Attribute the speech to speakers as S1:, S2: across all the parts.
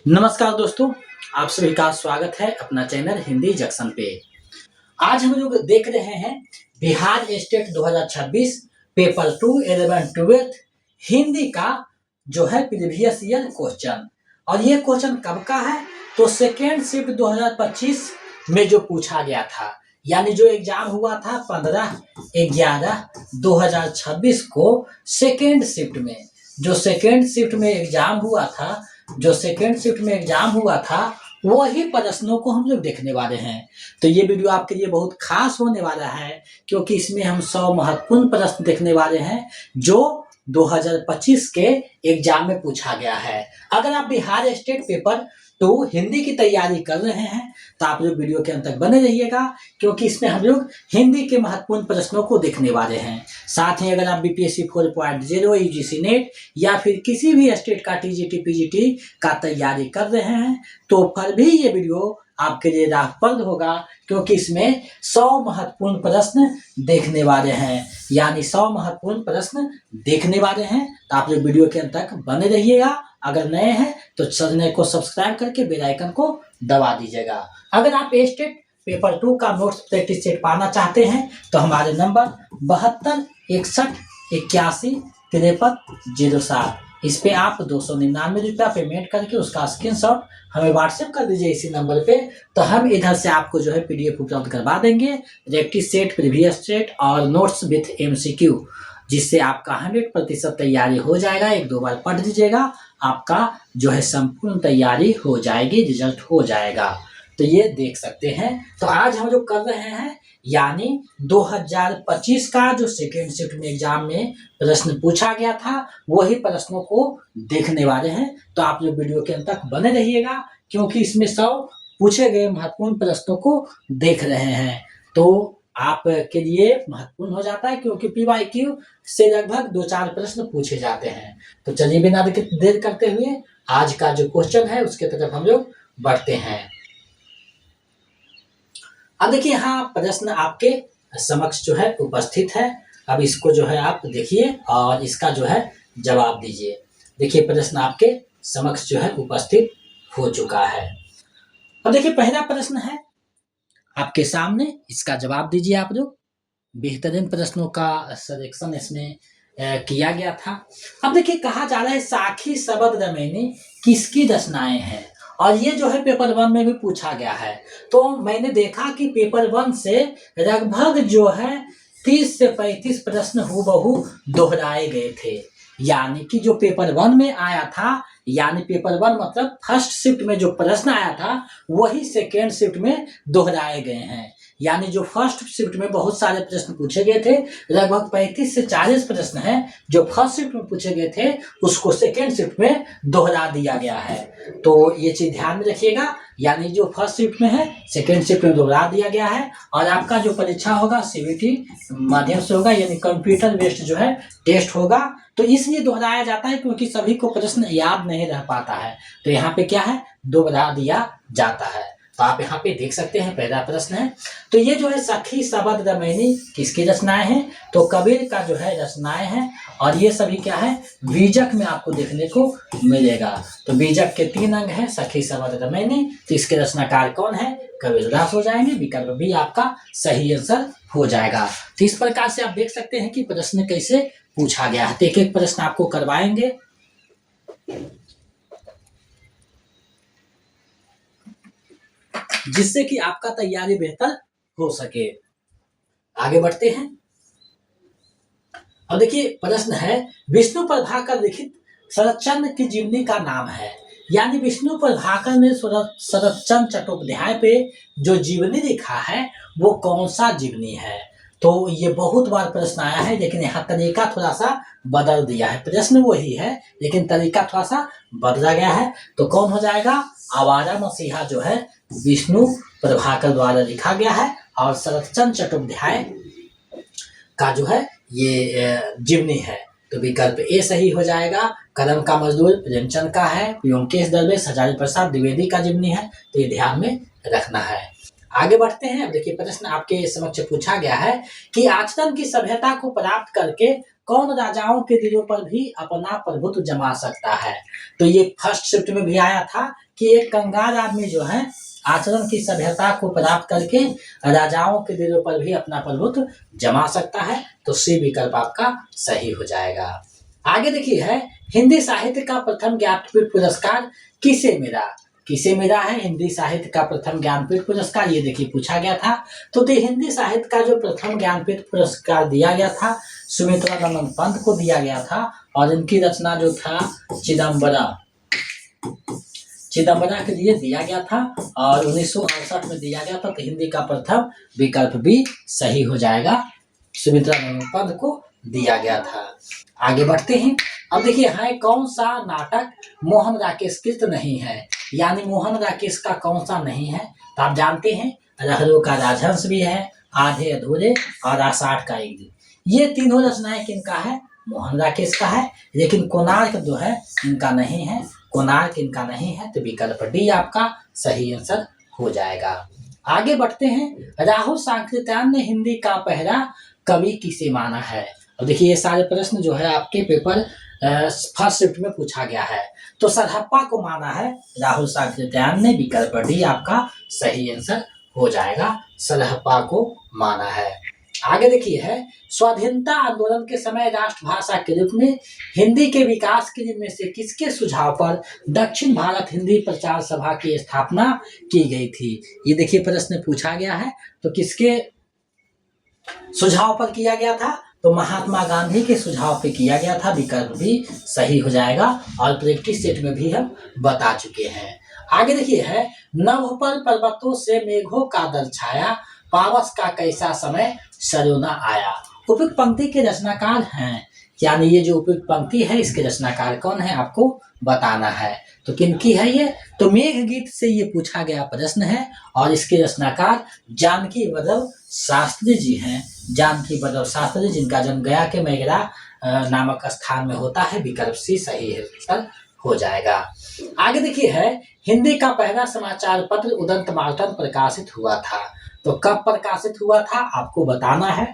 S1: नमस्कार दोस्तों, आप सभी का स्वागत है अपना चैनल हिंदी जंक्शन पे। आज हम लोग देख रहे हैं बिहार स्टेट 2026 पेपर 2 11 12 हिंदी का जो है प्रीवियस ईयर क्वेश्चन। और ये क्वेश्चन कब का है? तो सेकेंड शिफ्ट 2025 में जो पूछा गया था, यानी जो एग्जाम हुआ था 15/11/2026 को सेकेंड शिफ्ट में, जो सेकेंड शिफ्ट में एग्जाम हुआ था, वही प्रश्नों को हम लोग देखने वाले हैं। तो ये वीडियो आपके लिए बहुत खास होने वाला है, क्योंकि इसमें हम 100 महत्वपूर्ण प्रश्न देखने वाले हैं जो 2025 के एग्जाम में पूछा गया है। अगर आप बिहार स्टेट पेपर 2 हिंदी की तैयारी कर रहे हैं तो आप लोग वीडियो के अंत तक बने रहिएगा, क्योंकि इसमें हम लोग हिंदी के महत्वपूर्ण प्रश्नों को देखने वाले हैं। साथ ही अगर आप बीपीएससी 4.0 यूजीसी नेट या फिर किसी भी स्टेट का टीजीटी पीजीटी का तैयारी कर रहे हैं तो फिर भी ये वीडियो आपके लिए लाभप्रद होगा, क्योंकि इसमें 100 महत्वपूर्ण प्रश्न देखने वाले हैं, यानी 100 महत्वपूर्ण प्रश्न देखने वाले हैं। तो आप लोग वीडियो के अंत तक बने रहिएगा। अगर नए हैं तो चैनल को सब्सक्राइब करके बेल आइकन को दबा दीजिएगा। अगर आप स्टेट पेपर 2 का नोट्स प्रैक्टिस सेट पाना चाहते हैं तो हमारे नंबर 72 61 81 53 07, इस पे आप 299 रुपया पेमेंट करके उसका स्क्रीनशॉट हमें व्हाट्सएप कर दीजिए इसी नंबर पे। तो हम इधर से आपको जो है पीडीएफ उपलब्ध करवा देंगे, प्रैक्टिस सेट, प्रीवियस सेट और नोट्स विथ एमसीक्यू, जिससे आपका 100% तैयारी हो जाएगा। 1-2 बार पढ़ लीजिएगा, आपका जो है संपूर्ण तैयारी हो जाएगी, रिजल्ट हो जाएगा। तो ये देख सकते हैं। तो आज हम जो कर रहे हैं, यानी 2025 का जो सेकेंड शिफ्ट में एग्जाम में प्रश्न पूछा गया था, वही प्रश्नों को देखने वाले हैं। तो आप लोग वीडियो के अंत तक बने रहिएगा, क्योंकि इसमें 100 पूछे गए महत्वपूर्ण प्रश्नों को देख रहे हैं। तो आपके लिए महत्वपूर्ण हो जाता है, क्योंकि पीवाईक्यू से लगभग 2-4 प्रश्न पूछे जाते हैं। तो चलिए बिना देर करते हुए आज का जो क्वेश्चन है उसके तरफ हम लोग बढ़ते हैं। अब देखिए, यहाँ प्रश्न आपके समक्ष जो है उपस्थित है। अब इसको जो है आप देखिए और इसका जो है जवाब दीजिए। देखिए, प्रश्न आपके समक्ष जो है उपस्थित हो चुका है। अब देखिए, पहला प्रश्न है आपके सामने, इसका जवाब दीजिए आप लोग। बेहतरीन प्रश्नों का सिलेक्शन इसमें किया गया था। अब देखिए, कहा जा रहा है साखी शब्द रमैनी किसकी रचनाएं हैं, और ये जो है पेपर 1 में भी पूछा गया है। तो मैंने देखा कि पेपर 1 से लगभग जो है 30 से 35 प्रश्न हूबहू दोहराए गए थे, यानी कि जो पेपर 1 में आया था, यानी पेपर 1 मतलब फर्स्ट शिफ्ट में जो प्रश्न आया था वही सेकेंड शिफ्ट में दोहराए गए हैं। यानी जो फर्स्ट शिफ्ट में बहुत सारे प्रश्न पूछे गए थे, लगभग 35 से 40 प्रश्न हैं जो फर्स्ट शिफ्ट में पूछे गए थे, उसको सेकेंड शिफ्ट में दोहरा दिया गया है। तो ये चीज ध्यान में रखिएगा, यानी जो फर्स्ट शिफ्ट में है सेकेंड शिफ्ट में दोहरा दिया गया है। और आपका जो परीक्षा होगा सीबीटी माध्यम से होगा, यानी कंप्यूटर बेस्ड जो है टेस्ट होगा। तो इसलिए दोहराया जाता है क्योंकि सभी को प्रश्न याद नहीं रह पाता है, तो यहाँ पे क्या है, दोहरा दिया जाता है। तो आप यहाँ पे देख सकते हैं पहला प्रश्न है। तो ये जो है सखी शब्द रमैनी किसकी रचनाएं हैं, तो कबीर का जो है रचनाएं हैं। और ये सभी क्या है, बीजक में आपको देखने को मिलेगा। तो बीजक के 3 अंग है, सखी शब्द रमैनी। तो इसके रचनाकार कौन है, कबीरदास हो जाएंगे। विकल्प भी आपका सही आंसर हो जाएगा। तो इस प्रकार से आप देख सकते हैं कि प्रश्न कैसे पूछा गया है। तो एक एक प्रश्न आपको करवाएंगे। जिससे कि आपका तैयारी बेहतर हो सके। आगे बढ़ते हैं। अब देखिए, प्रश्न है विष्णु प्रभाकर लिखित शरतचंद्र की जीवनी का नाम है, यानी विष्णु प्रभाकर ने शरतचंद्र चट्टोपाध्याय पे जो जीवनी लिखा है वो कौन सा जीवनी है। तो ये बहुत बार प्रश्न आया है, लेकिन यहाँ तरीका थोड़ा सा बदल दिया है। प्रश्न वही है लेकिन तरीका थोड़ा सा बदला गया है। तो कौन हो जाएगा, आवारा मसीहा जो है विष्णु प्रभाकर द्वारा लिखा गया है, और शरतचंद्र चट्टोपाध्याय का जो है ये जीवनी है। तो विकल्प ए सही हो जाएगा। कदम का मजदूर प्रेमचंद का है, व्योमकेश दरवेश हजारी प्रसाद द्विवेदी का जीवनी है। तो ये ध्यान में रखना है। आगे बढ़ते हैं। अब देखिए, प्रश्न आपके समक्ष पूछा गया है कि आचरण की सभ्यता को प्राप्त करके कौन राजाओं के दिलों पर भी अपना प्रभुत्व जमा सकता है। तो ये फर्स्ट शिफ्ट में भी आया था कि एक कंगाल आदमी जो है आचरण की सभ्यता को प्राप्त करके राजाओं के दिलों पर भी अपना प्रभुत्व जमा सकता है। तो सी विकल्प आपका सही हो जाएगा। आगे देखिए है, हिंदी साहित्य का प्रथम ज्ञानपीठ पुरस्कार किसे मिला? किसे मिला है हिंदी साहित्य का प्रथम ज्ञानपीठ पुरस्कार? ये देखिए पूछा गया था। तो हिंदी साहित्य का जो प्रथम ज्ञानपीठ पुरस्कार दिया गया था सुमित्रानंद पंत को दिया गया था, और इनकी रचना जो था चिदम्बरा के लिए दिया गया था, और 1968 में दिया गया था। तो हिंदी का प्रथम विकल्प भी सही हो जाएगा, सुमित्रानंद पंत को दिया गया था। आगे बढ़ते हैं। अब देखिए है, कौन सा नाटक मोहन राकेश कृत नहीं है? यानी मोहन राकेश का कौन सा नहीं है? तो आप जानते हैं लहरों का राजहंस भी है, आधे अधूरे और आषाढ़ का एक दिन। ये तीनों रचनाएं किनका है? मोहन राकेश का है। लेकिन कोणार्क जो है इनका नहीं है, कोणार्क इनका नहीं है। तो विकल्प डी आपका सही आंसर हो जाएगा। आगे बढ़ते हैं। राहुल सांकृत्यायन ने हिंदी का पहला कवि किसे माना है? अब देखिए ये सारे प्रश्न जो है आपके पेपर फर्स्ट शिफ्ट में पूछा गया है। तो सरहप्पा को माना है राहुल सांकृत्यायन ने, विकल्प डी आपका सही आंसर हो जाएगा, सरहप्पा को माना है। आगे देखिए है, स्वाधीनता आंदोलन के समय राष्ट्रभाषा के रूप में हिंदी के विकास के लिए में से किसके सुझाव पर दक्षिण भारत हिंदी प्रचार सभा की स्थापना की गई थी? ये देखिए प्रश्न पूछा गया है। तो किसके सुझाव पर किया गया था? तो महात्मा गांधी के सुझाव पे किया गया था, विकल्प भी सही हो जाएगा, और प्रैक्टिस सेट में भी हम बता चुके हैं। आगे देखिए है, नभ पर पर्वतों से मेघों का दल छाया, पावस का कैसा समय सरोना आया। उपयुक्त पंक्ति के रचनाकार हैं, यानी ये जो उपयुक्त पंक्ति है इसके रचनाकार कौन है आपको बताना है। तो किनकी है ये? तो मेघ गीत से ये पूछा गया प्रश्न है, और इसके रचनाकार जानकी बदव शास्त्री जी हैं। जानकी बदव शास्त्री, जिनका जन्म गया के मेघरा नामक स्थान में होता है, विकल्प सी सही है हो जाएगा। आगे देखिए है, हिंदी का पहला समाचार पत्र उदंत मार्तन प्रकाशित हुआ था। तो कब प्रकाशित हुआ था आपको बताना है।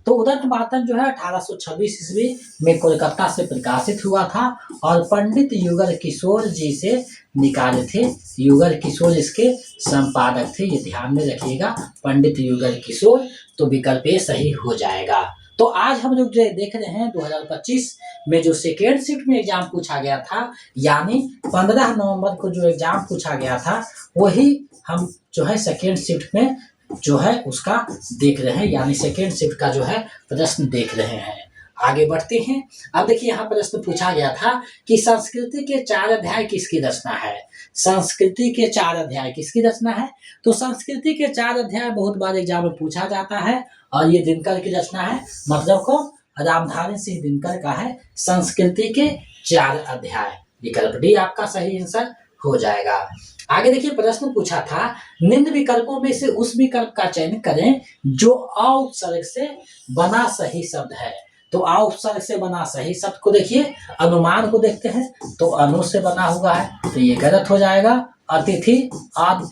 S1: तो उदंत मार्तन जो है 1826 ईस्वी में कोलकाता से प्रकाशित हुआ था, और पंडित युगल किशोर जी से निकाले थे। युगल किशोर इसके संपादक थे, ये ध्यान में रखिएगा, पंडित युगल किशोर। तो विकल्प ए सही हो जाएगा। तो आज हम लोग जो देख रहे हैं 2025 में जो सेकेंड शिफ्ट में एग्जाम पूछा गया था, यानी 15 नवंबर को जो एग्जाम पूछा गया था, वही हम जो है सेकेंड शिफ्ट में जो है उसका देख रहे हैं, यानी सेकेंड शिफ्ट का जो है प्रश्न देख रहे हैं। आगे बढ़ते हैं। अब देखिए यहाँ प्रश्न पूछा गया था कि संस्कृति के 4 अध्याय किसकी रचना है? संस्कृति के 4 अध्याय किसकी रचना है? तो संस्कृति के 4 अध्याय बहुत बार एग्जाम में पूछा जाता है, और ये दिनकर की रचना है। मतलब को रामधारी सिंह दिनकर का है संस्कृति के 4 अध्याय। विकल्प डी आपका सही आंसर हो जाएगा। आगे देखिए प्रश्न पूछा था, निम्न विकल्पों में से उस विकल्प का चयन करें जो अ उपसर्ग से बना सही शब्द है। तो अ उपसर्ग से बना सही शब्द को देखिए, अनुमान को देखते हैं, तो अनु से बना हुआ है, तो ये गलत हो जाएगा। अतिथि, आद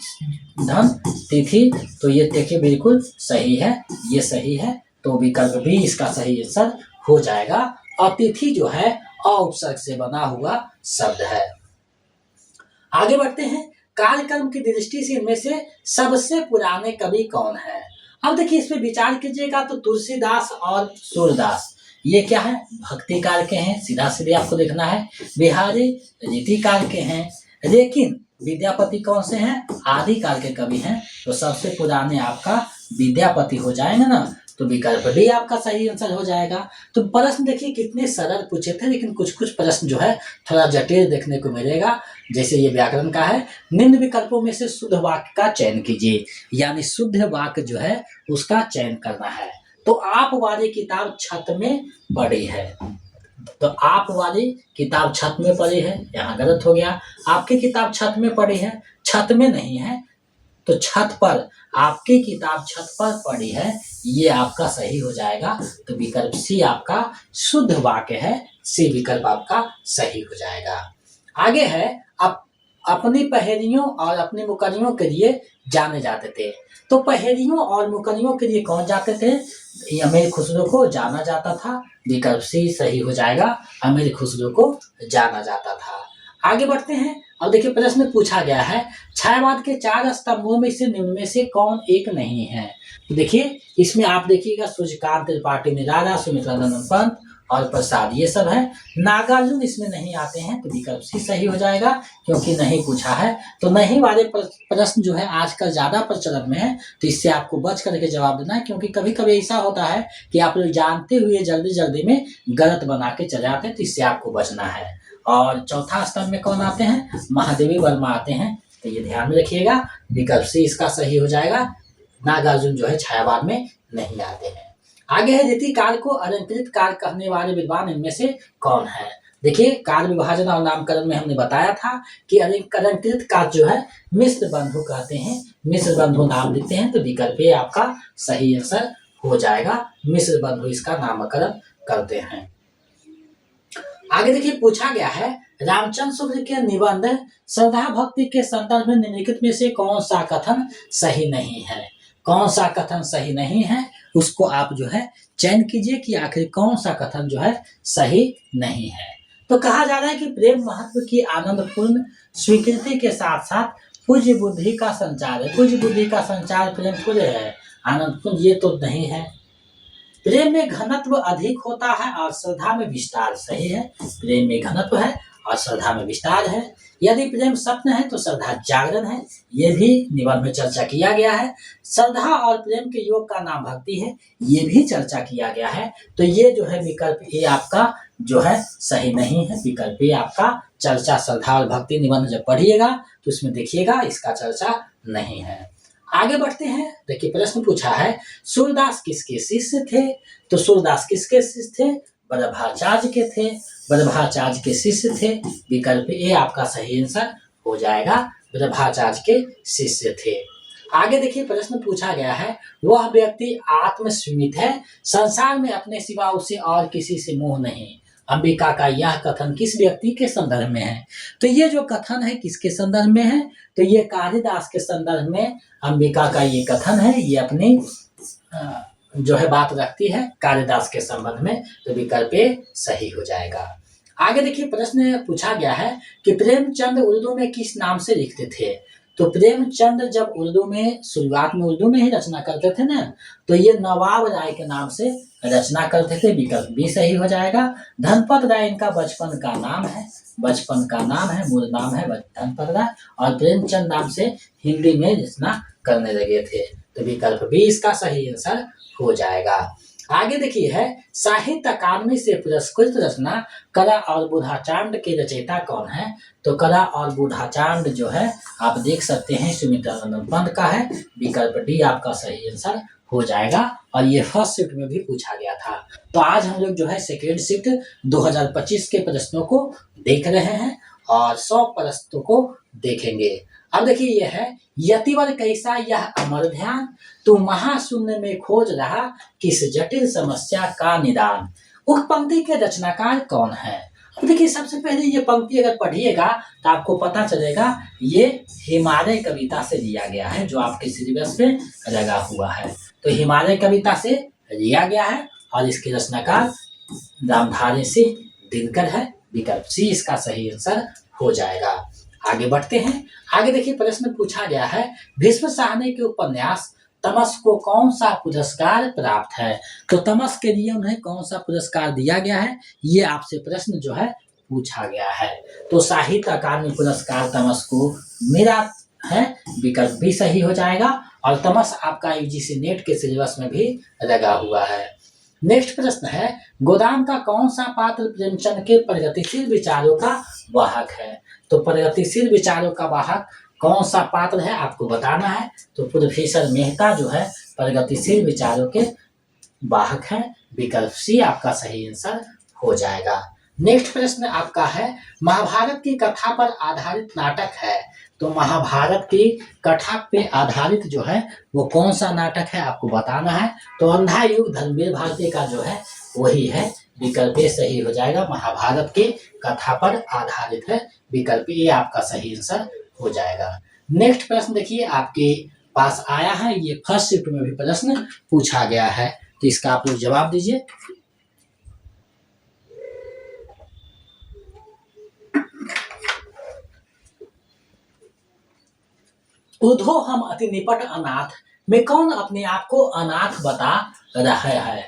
S1: धन तिथि, तो ये देखिए बिल्कुल सही है, ये सही है। तो विकल्प भी इसका सही आंसर हो जाएगा। अतिथि जो है अ उपसर्ग से बना हुआ शब्द है। आगे बढ़ते हैं। कालक्रम की दृष्टि से इनमें से सबसे पुराने कवि कौन है? अब देखिए इस पे विचार कीजिएगा। तो तुलसीदास और सूरदास, ये क्या है? भक्ति काल के हैं, सीधा सीधे आपको देखना है। बिहारी रीति काल के हैं, लेकिन विद्यापति कौन से हैं? आदि काल के कवि हैं। तो सबसे पुराने आपका विद्यापति हो जाएंगे ना, तो विकल्प डी आपका सही आंसर हो जाएगा। तो प्रश्न देखिए कितने सरल पूछे थे, लेकिन कुछ कुछ प्रश्न जो है थोड़ा जटिल देखने को मिलेगा। जैसे ये व्याकरण का है, निम्न विकल्पों में से शुद्ध वाक्य का चयन कीजिए, यानी शुद्ध वाक्य जो है उसका चयन करना है। तो आप वाली किताब छत में पड़ी है, तो आप वाली किताब छत में पड़ी है, यहाँ गलत हो गया। आपकी किताब छत में पड़ी है, छत में नहीं है, तो छत पर, आपकी किताब छत पर पड़ी है, ये आपका सही हो जाएगा। तो विकल्प सी आपका शुद्ध वाक्य है, सी विकल्प आपका सही हो जाएगा। आगे है, अपनी पहेलियों और अपनी मुकरियों के लिए जाने जाते थे। तो पहेलियों और मुकरियों के लिए कौन जाते थे? अमीर खुसरो को जाना जाता था, विकल्प सी सही हो जाएगा, अमीर खुसरो को जाना जाता था। आगे बढ़ते हैं। अब देखिए प्रश्न पूछा गया है, छायावाद के 4 स्तंभों में से निम्न में से कौन एक नहीं है। तो देखिए इसमें आप देखिएगा सूर्यकांत त्रिपाठी निराला, सुमित्रानंद पंत और प्रसाद, ये सब है। नागार्जुन इसमें नहीं आते हैं, तो विकल्प सी सही हो जाएगा, क्योंकि नहीं पूछा है। तो नहीं वाले प्रश्न जो है आजकल ज्यादा प्रचलन में है, तो इससे आपको बच करके जवाब देना है, क्योंकि कभी कभी ऐसा होता है कि आप लोग जानते हुए जल्दी जल्दी में गलत बना के चले आते हैं, तो इससे आपको बचना है। और चौथा स्तंभ में कौन आते हैं, महादेवी वर्मा आते हैं, तो ये ध्यान में रखिएगा, विकल्प सी इसका सही हो जाएगा। नागार्जुन जो है छायावाद में नहीं आते हैं। आगे है, रीति काल को अलंकृत काल कहने वाले विद्वान इनमें से कौन है। देखिए काल विभाजन और नामकरण में हमने बताया था कि अलंकृत काल जो है मिश्र बंधु कहते हैं, मिश्र बंधु नाम देते हैं, तो विकल्प ए आपका सही आंसर हो जाएगा, मिश्र बंधु इसका नामकरण करते हैं। आगे देखिए पूछा गया है, रामचंद्र शुक्ल के निबंध श्रद्धा भक्ति के संदर्भ में निम्नलिखित में से कौन सा कथन सही नहीं है। कौन सा कथन सही नहीं है उसको आप जो है चयन कीजिए कि आखिर कौन सा कथन जो है सही नहीं है। तो कहा जा रहा है कि प्रेम महत्व की आनंदपूर्ण स्वीकृति के साथ साथ पूज्य बुद्धि का संचार है। पूज्य बुद्धि का संचार प्रेम थोड़े है, आनंदपूर्ण ये तो नहीं है। प्रेम में घनत्व अधिक होता है और श्रद्धा में विस्तार, सही है। प्रेम में घनत्व है और श्रद्धा में विस्तार है। यदि प्रेम स्वप्न है तो श्रद्धा जागरण है, ये भी निबंध में चर्चा किया गया है। श्रद्धा और प्रेम के योग का नाम भक्ति है, ये भी चर्चा किया गया है। तो ये जो है विकल्प ए आपका जो है सही नहीं है। विकल्प ए आपका चर्चा श्रद्धा और भक्ति निबंध जब पढ़िएगा तो उसमें देखिएगा इसका चर्चा नहीं है। आगे बढ़ते हैं। देखिए प्रश्न पूछा है, सूरदास किसके शिष्य थे। तो सूरदास किसके शिष्य थे, वल्लभाचार्य के थे, वल्लभाचार्य के शिष्य थे। विकल्प ए आपका सही आंसर हो जाएगा, वल्लभाचार्य के शिष्य थे। आगे देखिए प्रश्न पूछा गया है, वह व्यक्ति आत्मस्मित है, संसार में अपने सिवा उसे और किसी से मोह नहीं। अंबिका का यह कथन किस व्यक्ति के संदर्भ में है। तो ये जो कथन है किसके संदर्भ में है, तो ये कालिदास के संदर्भ में अंबिका का ये कथन है। ये अपनी जो है बात रखती है कालिदास के संबंध में, तो विकल्प ए सही हो जाएगा। आगे देखिए प्रश्न पूछा गया है कि प्रेमचंद उर्दू में किस नाम से लिखते थे। तो प्रेमचंद जब उर्दू में शुरुआत में उर्दू में ही रचना करते थे ना, तो ये नवाब राय के नाम से रचना करते थे। विकल्प भी सही हो जाएगा। धनपत राय इनका बचपन का नाम है, बचपन का नाम है, मूल नाम है धनपत राय, और प्रेमचंद नाम से हिंदी में रचना करने लगे थे। तो विकल्प भी इसका सही आंसर हो जाएगा। आगे देखिए है, साहित्य अकादमी से पुरस्कृत रचना कला और बूढ़ाचांड के रचयिता कौन है। तो कला और बूढ़ाचांड जो है आप देख सकते हैं सुमित्रानंद पंत का है। विकल्प डी आपका सही आंसर हो जाएगा, और ये फर्स्ट शिफ्ट में भी पूछा गया था। तो आज हम लोग जो है सेकेंड शिफ्ट 2025 के प्रश्नों को देख रहे हैं और 100 प्रश्नों को देखेंगे। अब देखिए यह है, यतिवर कैसा यह अमर ध्यान, तू महाशून्य में खोज रहा किस जटिल समस्या का निदान। उक्त पंक्ति के रचनाकार कौन है। अब देखिए सबसे पहले ये पंक्ति अगर पढ़िएगा तो आपको पता चलेगा ये हिमालय कविता से लिया गया है, जो आपके सिलेबस पे लगा हुआ है। तो हिमालय कविता से लिया गया है और इसके रचनाकार रामधारी सिंह दिनकर है। विकल्प सी इसका सही आंसर हो जाएगा। आगे बढ़ते हैं। आगे देखिए प्रश्न पूछा गया है, भीष्म साहनी के उपन्यास तमस को कौन सा पुरस्कार प्राप्त है। तो तमस के लिए उन्हें कौन सा पुरस्कार दिया गया है, ये आपसे प्रश्न जो है पूछा गया है। तो साहित्य अकादमी पुरस्कार तमस को मिला है। विकल्प भी सही हो जाएगा, और तमस आपका यूजीसी नेट के सिलेबस में भी लगा हुआ है। नेक्स्ट प्रश्न है, गोदाम का कौन सा पात्र प्रेमचंद के प्रगतिशील विचारों का वाहक है। तो प्रगतिशील विचारों का वाहक कौन सा पात्र है आपको बताना है। तो प्रोफेसर मेहता जो है प्रगतिशील विचारों के वाहक हैं। विकल्प सी आपका सही आंसर हो जाएगा। नेक्स्ट प्रश्न आपका है, महाभारत की कथा पर आधारित नाटक है। तो महाभारत की कथा पे आधारित जो है वो कौन सा नाटक है आपको बताना है। तो अंधा युग धर्मवीर भारती का जो है वही है। विकल्प ए सही हो जाएगा, महाभारत की कथा पर आधारित है। विकल्प ए आपका सही आंसर हो जाएगा। नेक्स्ट प्रश्न देखिए आपके पास आया है, ये फर्स्ट शिफ्ट में भी प्रश्न पूछा गया है, तो इसका आप लोग जवाब दीजिए। उधो हम अति निपट अनाथ में कौन अपने आप को अनाथ बता रहा है।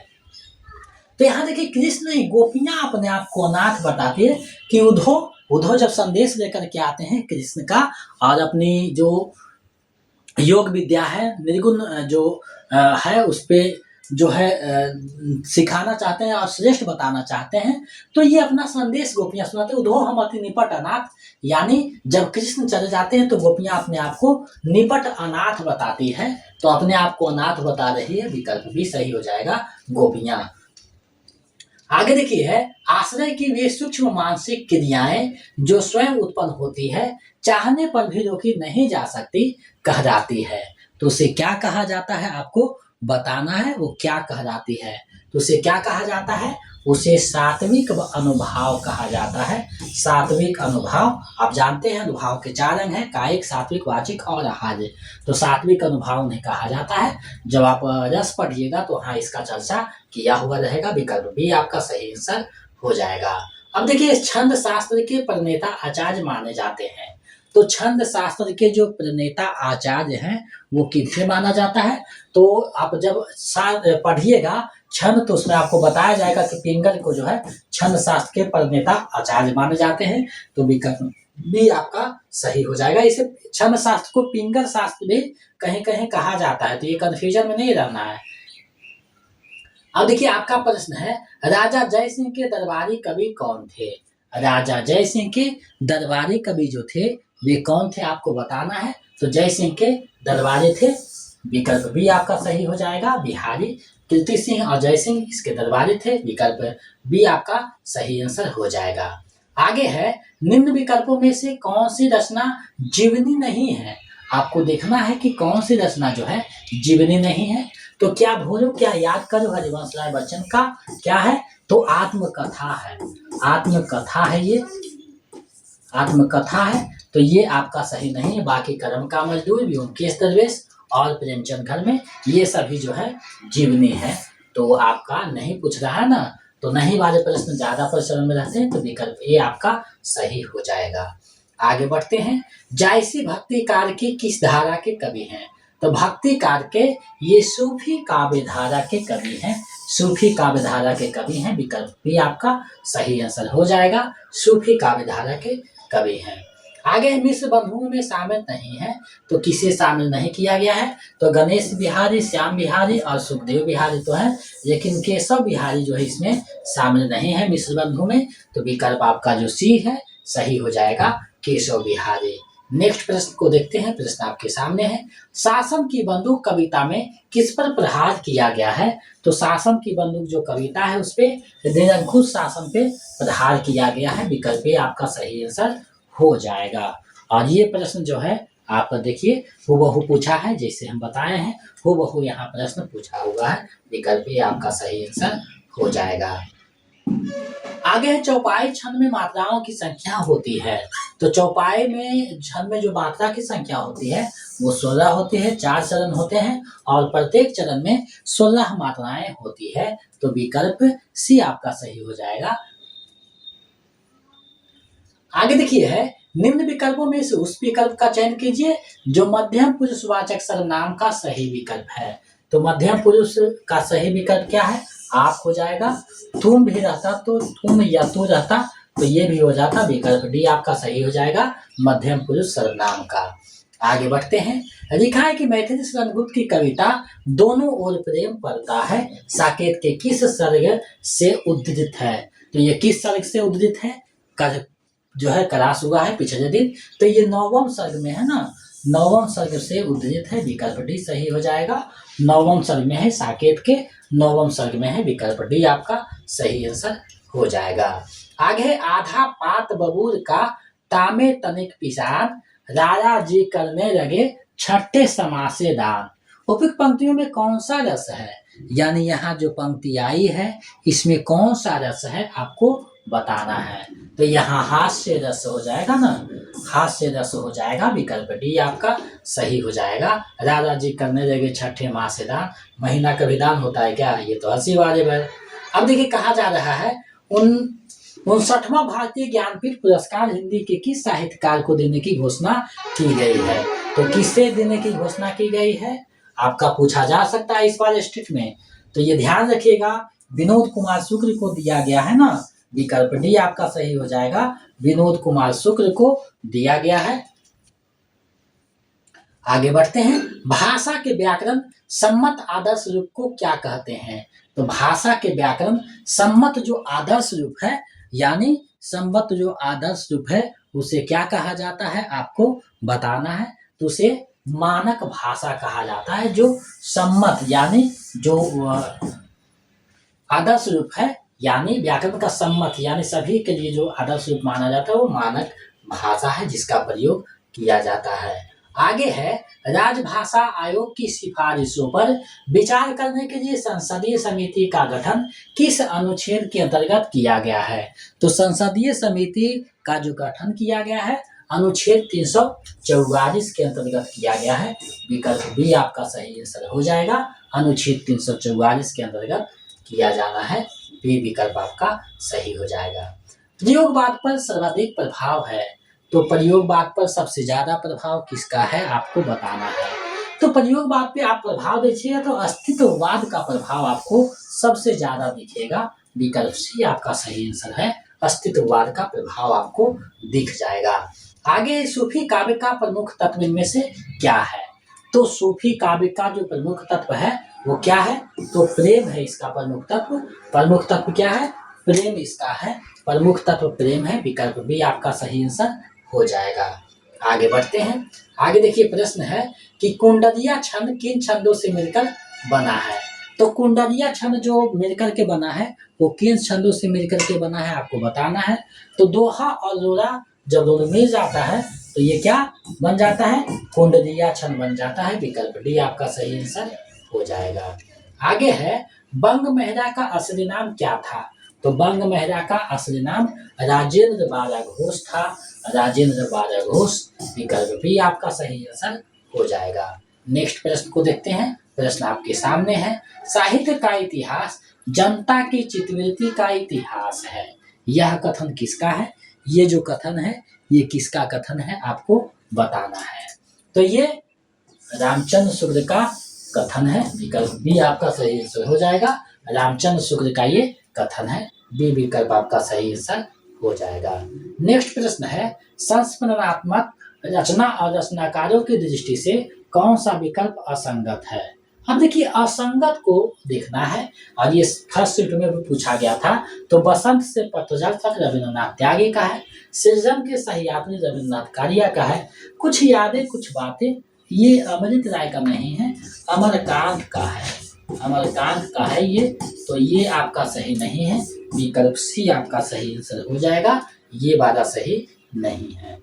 S1: तो यहाँ देखिए कृष्ण नहीं, गोपियां अपने आप को अनाथ बताती है कि उधो उधो जब संदेश लेकर के आते हैं कृष्ण का और अपनी जो योग विद्या है निर्गुण जो है उस पे जो है सिखाना चाहते हैं और श्रेष्ठ बताना चाहते हैं, तो ये अपना संदेश गोपियां सुनाते हैं। उधो हम अति निपट अनाथ, यानी जब कृष्ण चले जाते हैं तो गोपियां अपने आप को निपट अनाथ बताती है, तो अपने आप को अनाथ बता रही है, विकल्प भी सही हो जाएगा गोपियां। आगे देखिए है आश्रय की वे सूक्ष्म मानसिक क्रियाएं जो स्वयं उत्पन्न होती है, चाहने पर भी रोकी नहीं जा सकती कहलाती है। तो उसे क्या कहा जाता है आपको बताना है, वो क्या कहलाती है। तो उसे क्या कहा जाता है, उसे सात्विक अनुभाव कहा जाता है। सात्विक अनुभाव, आप जानते हैं अनुभाव के 4 अंग हैं, कायिक, सात्विक, वाचिक और आहार्य। तो सात्विक अनुभाव उन्हें कहा जाता है। जब आप रस पढ़िएगा तो हाँ इसका चर्चा किया हुआ रहेगा, विकल्प भी आपका सही आंसर हो जाएगा। अब देखिए छंद शास्त्र के प्रणेता आचार्य माने जाते हैं, तो छंद शास्त्र के जो प्रणेता आचार्य हैं वो किसे माना जाता है। तो आप जब पढ़िएगा छंद तो उसमें आपको बताया जाएगा कि पिंगल को जो है छंद शास्त्र के प्रणेता आचार्य माने जाते हैं, तो विकल्प भी आपका सही हो जाएगा। इसे छंद शास्त्र को पिंगल शास्त्र भी कहीं कहीं कहा जाता है, तो ये कंफ्यूजन में नहीं रहना है। अब देखिए आपका प्रश्न है राजा जय सिंह के दरबारी कवि कौन थे। राजा जय सिंह के दरबारी कवि जो थे वे कौन थे आपको बताना है। तो जय सिंह के दरबारी थे, विकल्प भी आपका सही हो जाएगा बिहारी। कीर्ति सिंह और जय सिंह इसके दरबारी थे, विकल्प भी आपका सही आंसर हो जाएगा। आगे है निम्न विकल्पों में से कौन सी रचना जीवनी नहीं है। आपको देखना है कि कौन सी रचना जो है जीवनी नहीं है। तो क्या भूलो क्या याद करो हरिवंश राय बच्चन का क्या है, तो आत्मकथा है। आत्मकथा है, ये आत्मकथा है, तो ये आपका सही नहीं है। बाकी कर्म का मजदूर, व्योमकेश दरवेश और प्रेमचंद घर में, ये सभी जो है जीवनी है। तो आपका नहीं पूछ रहा है ना, तो नहीं वाले प्रश्न ज्यादा परिश्रम में रहते हैं, तो विकल्प ए आपका सही हो जाएगा। आगे बढ़ते हैं, जायसी भक्ति काव्य की किस धारा के कवि हैं। तो भक्ति काव्य के ये सूफी काव्य धारा के कवि हैं, सूफी काव्य धारा के कवि हैं, विकल्प भी आपका सही आंसर हो जाएगा, सूफी काव्य धारा के कवि हैं। आगे मिश्र बंधुओं में शामिल नहीं है, तो किसे शामिल नहीं किया गया है। तो गणेश बिहारी, श्याम बिहारी और सुखदेव बिहारी तो है, लेकिन केशव बिहारी जो है इसमें शामिल नहीं है मिश्र बंधु में, तो विकल्प आपका जो सी है सही हो जाएगा, केशव बिहारी। नेक्स्ट प्रश्न को देखते हैं, प्रश्न आपके सामने है शासन की बंदूक कविता में किस पर प्रहार किया गया है। तो शासन की बंदूक जो कविता है उस पे निरंकुश शासन पे प्रहार किया गया है, विकल्प पे आपका सही आंसर हो जाएगा। और ये प्रश्न जो है आप देखिए हूबहू पूछा है, जैसे हम बताए हैं हूबहू यहाँ प्रश्न पूछा हुआ है, विकल्प पे आपका सही आंसर हो जाएगा। आगे है चौपाई छंद में मात्राओं की संख्या होती है। तो चौपाई में छंद में जो मात्रा की संख्या होती है वो 16 होती है, 4 चरण होते हैं और प्रत्येक चरण में 16 मात्राएं होती है, तो विकल्प सी आपका सही हो जाएगा। आगे देखिए है निम्न विकल्पों में से उस विकल्प का चयन कीजिए जो मध्यम पुरुषवाचक सर्वनाम का सही विकल्प है। तो मध्यम पुरुष का सही विकल्प क्या है, आप हो जाएगा। तुम भी रहता तो तुम या तू रहता तो ये भी हो जाता, विकल्प डी आपका सही हो जाएगा, मध्यम पुरुष सर्वनाम का। आगे बढ़ते हैं, लिखा है कि मैथिली शरण गुप्त की कविता दोनों ओर प्रेम पलता है साकेत के किस सर्ग से उद्धृत है। तो ये किस सर्ग से उद्धृत है, कर जो है करास हुआ है पिछले दिन, तो ये 9वें सर्ग में है ना, 9वें सर्ग से उद्धृत है, विकल्प डी सही हो जाएगा। 9वें सर्ग में है, साकेत के 9वें सर्ग में है, विकल्प डी आपका सही आंसर हो जाएगा। आगे आधा पात बबूर का तामे तनिक पिसान राजा जी करने लगे छठे समासे दान। उपयुक्त पंक्तियों में कौन सा रस है, यानी यहाँ जो पंक्ति आई है इसमें कौन सा रस है आपको बताना है। तो यहाँ हास्य रस हो जाएगा ना, हास्य रस हो जाएगा, विकल्प डी आपका सही हो जाएगा। राजा जी करने लगे छठे माह से दान, महीना का भी दान होता है क्या, ये तो हंसी वाजिब है। अब देखिए कहा जा रहा है 59वां भारतीय ज्ञानपीठ पुरस्कार हिंदी के किस साहित्यकार को देने की घोषणा की गई है। तो किसे देने की घोषणा की गई है, आपका पूछा जा सकता है इस बार स्टेट में। तो ये ध्यान रखिएगा, विनोद कुमार शुक्ल को दिया गया है ना, विकल्प डी आपका सही हो जाएगा, विनोद कुमार शुक्ल को दिया गया है। आगे बढ़ते हैं, भाषा के व्याकरण सम्मत आदर्श रूप को क्या कहते हैं। तो भाषा के व्याकरण सम्मत जो आदर्श रूप है, यानी सम्मत जो आदर्श रूप है उसे क्या कहा जाता है, आपको बताना है। तो उसे मानक भाषा कहा जाता है। जो सम्मत यानी जो आदर्श रूप है, यानी व्याकरण का सम्मत यानी सभी के लिए जो आदर्श रूप माना जाता है वो मानक भाषा है जिसका प्रयोग किया जाता है। आगे है, राजभाषा आयोग की सिफारिशों पर विचार करने के लिए संसदीय समिति का गठन किस अनुच्छेद के अंतर्गत किया गया है। तो संसदीय समिति का जो गठन किया गया है अनुच्छेद 344 के अंतर्गत किया गया है। विकल्प बी आपका सही आंसर हो जाएगा, अनुच्छेद 344 के अंतर्गत किया जाना है, बी विकल्प आपका सही हो जाएगा। प्रयोगवाद पर सर्वाधिक प्रभाव है, तो प्रयोगवाद पर सबसे ज्यादा प्रभाव किसका है आपको बताना है। तो प्रयोगवाद पे आप प्रभाव देखिएगा तो अस्तित्ववाद का प्रभाव आपको सबसे ज्यादा दिखेगा, विकल्प सी आपका सही आंसर है, अस्तित्ववाद का प्रभाव आपको दिख जाएगा। आगे सूफी काव्य का प्रमुख तत्व इनमें से क्या है। तो सूफी काव्य का जो प्रमुख तत्व है वो क्या है, तो प्रेम है इसका प्रमुख तत्व। प्रमुख तत्व क्या है, प्रेम इसका है, प्रमुख तत्व प्रेम है, विकल्प बी आपका सही आंसर हो जाएगा। आगे बढ़ते हैं, आगे देखिए प्रश्न है कि कुंडलिया छंद किन छंदों से मिलकर बना है। तो कुंडलिया छंद जो मिलकर के बना है वो किन छंदों से मिलकर के बना है आपको बताना है। तो दोहा और रोरा जब दोनों मिल जाता है तो ये क्या बन जाता है, कुंडलिया छंद बन जाता है, विकल्प डी आपका सही आंसर हो जाएगा। आगे है, बंग मेहरा का असली नाम क्या था। तो बंग मेहरा का असली नाम राजेंद्र बाला घोष था, राजेंद्र बाला घोष, विकल्प बी आपका सही आंसर हो जाएगा। नेक्स्ट प्रश्न को देखते हैं, प्रश्न आपके सामने है, साहित्य का इतिहास जनता की चित्तवृत्ति का इतिहास है, यह कथन किसका है। ये जो कथन है ये किसका कथन है आपको बताना है। तो ये रामचंद्र शुक्ल का कथन है, विकल्प बी आपका सही आंसर हो जाएगा, रामचंद्र शुक्ल का ये कथन है, बी विकल्प आपका सही आंसर हो जाएगा। नेक्स्ट प्रश्न है, संस्मरणात्मक रचना और रचनाकारों की दृष्टि से कौन सा विकल्प असंगत है। अब देखिए असंगत को देखना है, और ये फर्स्ट शिफ्ट में भी पूछा गया था। तो बसंत से पतझड़ तक रविन्द्रनाथ त्यागी का है, सृजन के सह्याद्री रविन्द्रनाथ कारिया का है, कुछ यादें कुछ बातें ये अमृत राय का नहीं है, अमरकांत का है, अमरकांत का है ये, तो ये आपका सही नहीं है, विकल्प सी आपका सही आंसर हो जाएगा, ये वाला सही नहीं है।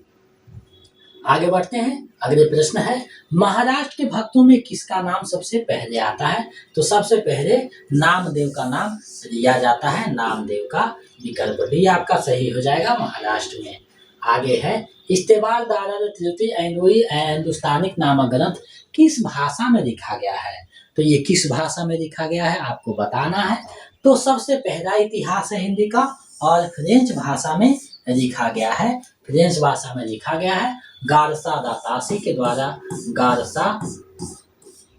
S1: आगे बढ़ते हैं, अगले प्रश्न है, महाराष्ट्र के भक्तों में किसका नाम सबसे पहले आता है। तो सबसे पहले नामदेव का नाम लिया जाता है, नामदेव का, विकल्प डी आपका सही हो जाएगा, महाराष्ट्र में। आगे है, इस्तेमाल दारा त्रुटि ऐनोई हिंदुस्तानिक नामक ग्रंथ किस भाषा में लिखा गया है। तो ये किस भाषा में लिखा गया है आपको बताना है। तो सबसे पहला इतिहास है हिंदी का, और फ्रेंच भाषा में लिखा गया है, फ्रेंच भाषा में लिखा गया है, गारसा द तासी के द्वारा, गारसा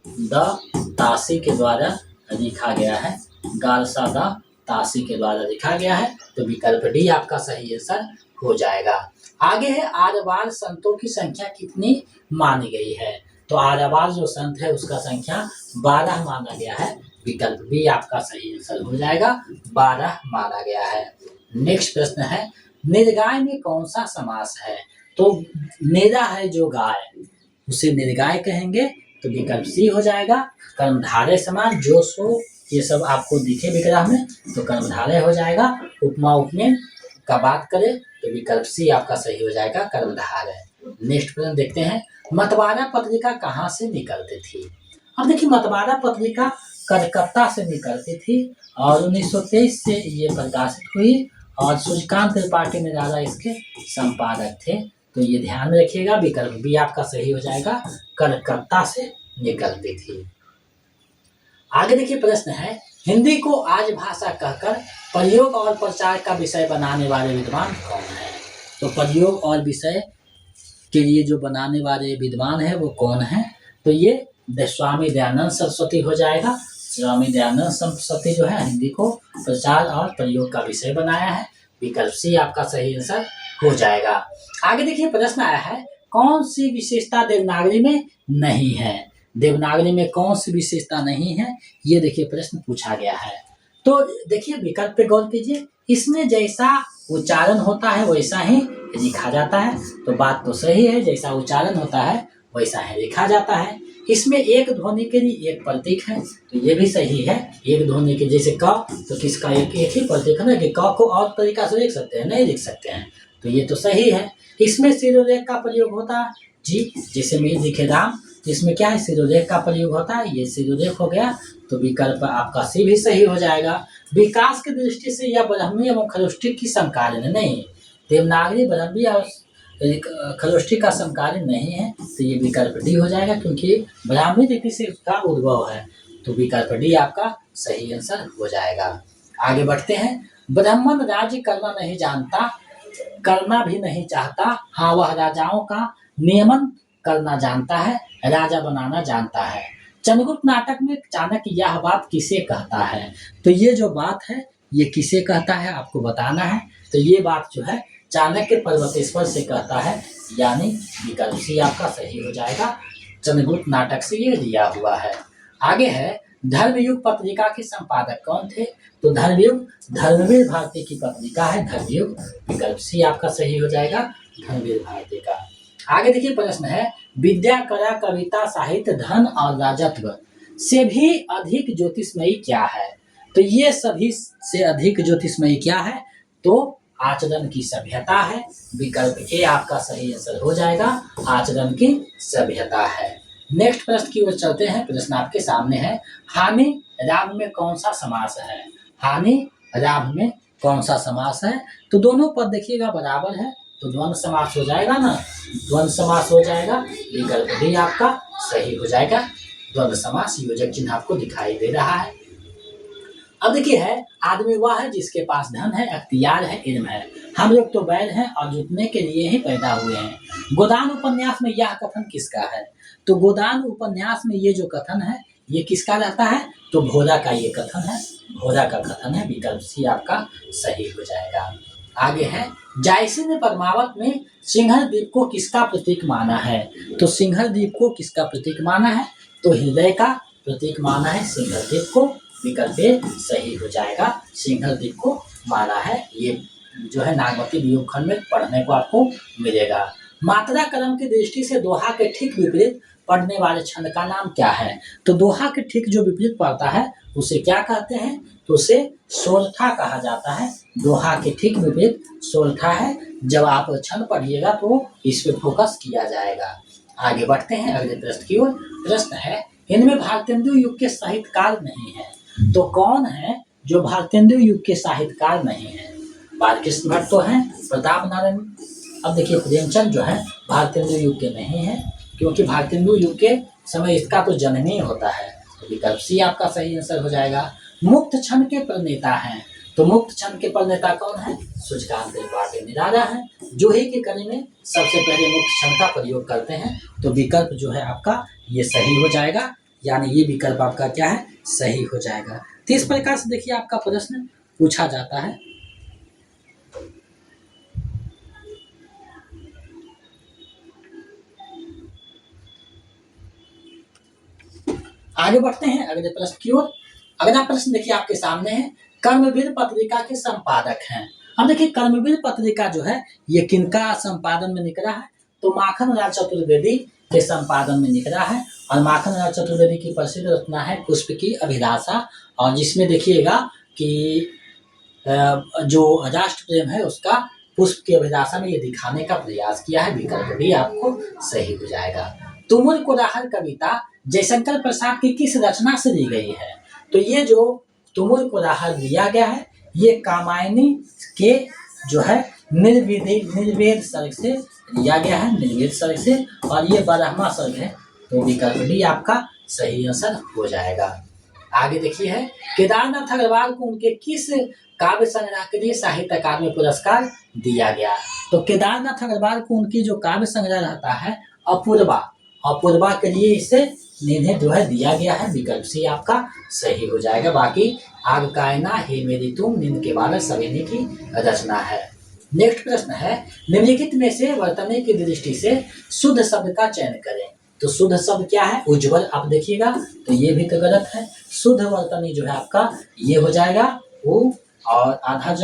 S1: द तासी के द्वारा लिखा गया है, गारसा द तासी के द्वारा लिखा गया है, तो विकल्प डी आपका सही आंसर हो जाएगा। आगे है, आर्यवाल संतों की संख्या कितनी मानी गई है। तो आर्यवाल जो संत है उसका संख्या 12 माना गया है, विकल्प बी आपका सही आंसर हो जाएगा, 12 माना गया है। नेक्स्ट प्रश्न है, निर्गाय में कौन सा समास है। तो नेरा है जो गाय, उसे निर्गाय कहेंगे, तो विकल्प सी हो जाएगा, कर्मधारय समास, जो सो ये सब आपको दिखे विग्रह में, तो कर्मधारय हो जाएगा। उपमा उपमेय का बात करें तो विकल्प सी आपका सही हो जाएगा, कर्मधारय। नेक्स्ट प्रश्न देखते हैं, मतवारा पत्रिका कहाँ से निकलती थी। अब देखिए मतवारा पत्रिका कलकत्ता से निकलती थी, और 1923 से ये प्रकाशित हुई, और सूर्यकांत त्रिपाठी ने ज्यादा इसके संपादक थे, तो ये ध्यान रखिएगा, विकल्प बी आपका सही हो जाएगा, कलकत्ता से निकलती थी। आगे देखिए प्रश्न है, हिंदी को आज भाषा कहकर प्रयोग और प्रचार का विषय बनाने वाले विद्वान कौन है। तो प्रयोग और विषय के लिए जो बनाने वाले विद्वान है वो कौन है? तो ये स्वामी दयानंद सरस्वती हो जाएगा। स्वामी दयानंद सरस्वती जो है हिंदी को प्रचार और प्रयोग का विषय बनाया है। विकल्प सी आपका सही आंसर हो जाएगा। आगे देखिए प्रश्न आया है, कौन सी विशेषता देवनागरी में नहीं है? देवनागरी में कौन सी विशेषता नहीं है, ये देखिए प्रश्न पूछा गया है। तो देखिए विकल्प पे गौर कीजिए, इसमें जैसा उच्चारण होता है वैसा ही लिखा जाता है। तो बात तो सही है, जैसा उच्चारण होता है वैसा ही लिखा जाता है। इसमें एक ध्वनि के लिए एक प्रतीक है, तो ये भी सही है। एक ध्वनि के जैसे क, तो किसका एक ही प्रतीक है ना, कि क को और तरीका से लिख सकते हैं, नहीं लिख सकते हैं, तो ये तो सही है। इसमें शिरोलेख का प्रयोग होता है जी, जैसे में लिखे राम, इसमें क्या है, शिरोलेख का प्रयोग होता है, ये शिरोलेख हो गया। तो विकल्प आपका सी भी सही हो जाएगा। विकास की दृष्टि से यह ब्राह्मी एवं खरोष्ठी की समकालीन नहीं, देवनागरी ब्राह्मी और खरोष्ठी का समकालीन नहीं है, तो ये विकल्प डी हो जाएगा, क्योंकि ब्राह्मी लिपि से उसका उद्भव है। तो विकल्प डी आपका सही आंसर हो जाएगा। आगे बढ़ते हैं। ब्राह्मण राज्य करना नहीं जानता, करना भी नहीं चाहता, हाँ वह राजाओं का नियमन करना जानता है, राजा बनाना जानता है। चंद्रगुप्त नाटक में चाणक्य यह बात किसे कहता है? तो ये जो बात है ये किसे कहता है आपको बताना है। तो ये बात जो है चाणक्य पर्वतेश्वर से कहता है, यानी विकल्प सी आपका सही हो जाएगा। चंद्रगुप्त नाटक से ये दिया हुआ है। आगे है, धर्मयुग पत्रिका के संपादक कौन थे? तो धर्मयुग धर्मवीर भारती की पत्रिका है धर्मयुग, विकल्प सी आपका सही हो जाएगा, धर्मवीर भारती का। आगे देखिए प्रश्न है, विद्या कला कविता साहित्य धन और राजत्व से भी अधिक ज्योतिषमयी क्या है? तो ये सभी से अधिक ज्योतिषमयी क्या है? तो आचरण की सभ्यता है, विकल्प ए आपका सही आंसर हो जाएगा, आचरण की सभ्यता है। नेक्स्ट प्रश्न की ओर चलते हैं। प्रश्न आपके सामने है, हानि राभ में कौन सा समास है? हानि राभ में कौन सा समास है? तो दोनों पद देखिएगा बराबर है, तो द्वंद्व समास हो जाएगा ना, द्वंद्व समास हो जाएगा, विकल्प भी आपका सही हो जाएगा। द्वंद्व समास योजक चिन्ह आपको दिखाई दे रहा है। अब देखिए है, आदमी वह है जिसके पास धन है, अख्तियार है, इल्म है, हम लोग तो बैल हैं और जुटने के लिए ही पैदा हुए हैं। गोदान उपन्यास में यह कथन किसका है? तो गोदान उपन्यास में ये जो कथन है ये किसका रहता है? तो भोला का ये कथन है, भोला का कथन है, विकल्प सी आपका सही हो जाएगा। आगे है, जायसी ने पद्मावत में सिंहल द्वीप को किसका प्रतीक माना है? तो सिंहल द्वीप को किसका प्रतीक माना है? तो हृदय का प्रतीक माना है सिंहल द्वीप को, विकल्प ए सही हो जाएगा, सिंहल द्वीप को माना है। ये जो है नागमती वियोग खंड में पढ़ने को आपको मिलेगा। मात्रा क्रम की दृष्टि से दोहा के ठीक विपरीत पढ़ने वाले छंद का नाम क्या है? तो दोहा के ठीक जो विपरीत पढ़ता है उसे क्या कहते हैं? तो उसे सोरठा कहा जाता है। दोहा के ठीक विपरीत सोरठा है। जब आप छंद पढ़िएगा तो इस पे फोकस किया जाएगा। आगे बढ़ते हैं अगले प्रश्न की ओर। प्रश्न है, इनमें भारतेंदु युग के साहित्यकार नहीं है, तो कौन है जो भारतेंदु युग के साहित्यकार नहीं है? बालकृष्ण भट्ट तो हैं, प्रताप नारायण। अब देखिए प्रेमचंद जो है भारतेंदु युग के नहीं है, क्योंकि भारतेंदु युग के समय इसका तो जन्म ही होता है, तो विकल्प सी आपका सही आंसर हो जाएगा। मुक्त छंद के प्रणेता हैं, तो मुक्त छंद के प्रणेता कौन है? सूर्यकांत त्रिपाठी निराला है, जो ही के कली में सबसे पहले मुक्त छंद का प्रयोग करते हैं। तो विकल्प जो है आपका ये सही हो जाएगा, यानी ये विकल्प आपका क्या है? सही हो जाएगा। तो इस प्रकार से देखिए आपका प्रश्न पूछा जाता है। आगे बढ़ते हैं अगले प्रश्न की ओर। अगला प्रश्न देखिए आपके सामने है, कर्मवीर पत्रिका के संपादक हैं। अब देखिए कर्मवीर पत्रिका जो है ये किनका संपादन में निकला है? तो माखन लाल चतुर्वेदी के संपादन में निकला है, और माखन लाल चतुर्वेदी की प्रसिद्ध रचना है पुष्प की अभिलाषा, और जिसमें देखिएगा कि जो राष्ट्र प्रेम है उसका पुष्प की अभिलाषा में ये दिखाने का प्रयास किया है, विकल्प भी आपको सही हो जाएगा। तुमुल कोलाहल कविता जयशंकर प्रसाद की किस रचना से ली गई है? तो ये जो तुमुल कोलाहल दिया गया है ये कामायनी के जो है निर्वेद सर्ग से लिया गया है, निर्वेद सर्ग से, और ये बारहवां सर्ग है, तो विकल्प डी आपका सही आंसर हो जाएगा। आगे देखिए है, केदारनाथ अग्रवाल को उनके किस काव्य संग्रह के लिए साहित्य अकादमी पुरस्कार दिया गया? तो केदारनाथ अग्रवाल को उनकी जो काव्य संग्रह रहता है अपूर्वा, अपूर्वा के लिए इसे इन्हें जो है दिया गया है। विकल्प सी आपका सही हो जाएगा। बाकी आग का आईना, हे मेरी तुम, नींद के बादल सब इन्हीं की रचना है। नेक्स्ट प्रश्न है, निम्नलिखित में से वर्तनी की दृष्टि से शुद्ध शब्द का चयन करें। तो शुद्ध शब्द क्या है? उज्ज्वल। आप देखिएगा तो ये भी तो गलत है। शुद्ध वर्तनी जो है आपका ये हो जाएगा उ, और आधा ज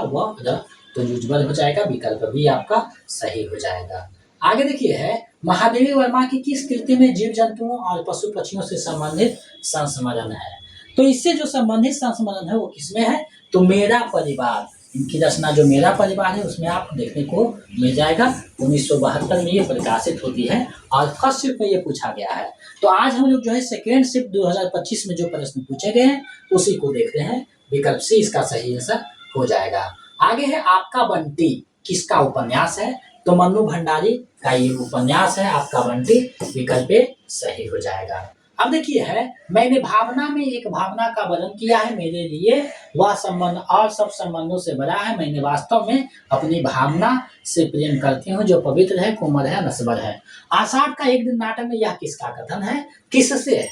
S1: व र, तो उज्ज्वल हो जाएगा। विकल्प भी आपका सही हो जाएगा। आगे देखिए है, महादेवी वर्मा की किस कृति में जीव जंतुओं और पशु पक्षियों से संबंधित संस्मरण है? तो इससे जो संबंधित संस्मरण है वो किसमें है? तो मेरा परिवार, इनकी रचना जो मेरा परिवार है उसमें आप देखने को मिल जाएगा। 1972 में ये प्रकाशित होती है और फर्स्ट शिफ्ट में ये पूछा गया है। तो आज हम लोग जो है सेकेंड शिफ्ट 2025 में जो प्रश्न पूछे गए हैं उसी को देख रहे हैं। विकल्प सी इसका सही आंसर हो जाएगा। आगे है, आपका बंटी किसका उपन्यास है? तो मन्नू भंडारी का ये उपन्यास है आपका बंटी। विकल्प ए सही हो जाएगा। अब देखिए है, मैंने भावना में एक भावना का वर्णन किया है, मेरे लिए वह संबंध और सब संबंधों से बड़ा है। मैंने वास्तव में अपनी भावना से प्रेम करती हूँ, जो पवित्र है, कोमल है, नस्वर है। आषाढ़ का एक दिन नाटक में यह किसका कथन है? किससे है?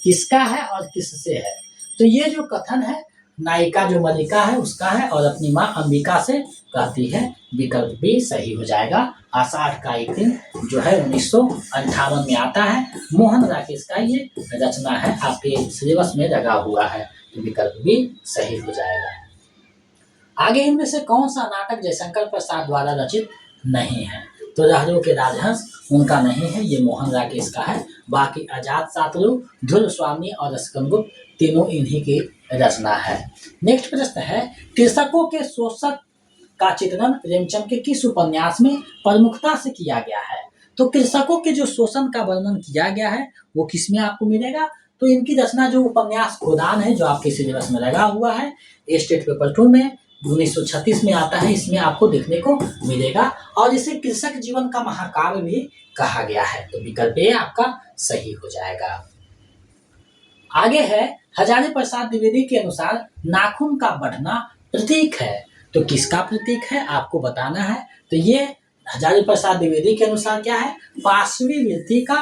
S1: किसका है और किससे है? तो ये जो कथन है नायिका जो मलिका है उसका है और अपनी माँ अंबिका से कहती है। विकल्प भी सही हो जाएगा। आषाढ़ का एक दिन जो है 1958 में आता है। मोहन राकेश का ये रचना है, आपके सिलेबस में लगा हुआ है। तो विकल्प भी सही हो जाएगा। आगे इनमें से कौन सा नाटक जयशंकर प्रसाद द्वारा रचित नहीं है? तो लहरों के राजहंस उनका नहीं है, ये मोहन राकेश का है। बाकी आजाद शत्रु, ध्रुव स्वामी और स्कंदगुप्त तीनों इन्हीं की रचना है। नेक्स्ट प्रश्न है, कृषकों के शोषक का चित्रण प्रेमचंद के किस उपन्यास में प्रमुखता से किया गया है? तो कृषकों के जो शोषण का वर्णन किया गया है वो किसमें आपको मिलेगा? तो इनकी रचना जो उपन्यास गोदान है जो आपके सिलेबस में लगा हुआ है, स्टेट पेपर 2 में 1936 में आता है, इसमें आपको देखने को मिलेगा। और इसे कृषक जीवन का महाकाव्य भी कहा गया है। तो विकल्प ए आपका सही हो जाएगा। आगे है, हजारी प्रसाद द्विवेदी के अनुसार नाखून का बढ़ना प्रतीक है। तो किसका प्रतीक है आपको बताना है। तो ये हजारी प्रसाद द्विवेदी के अनुसार क्या है? पार्श्वी वृत्ति का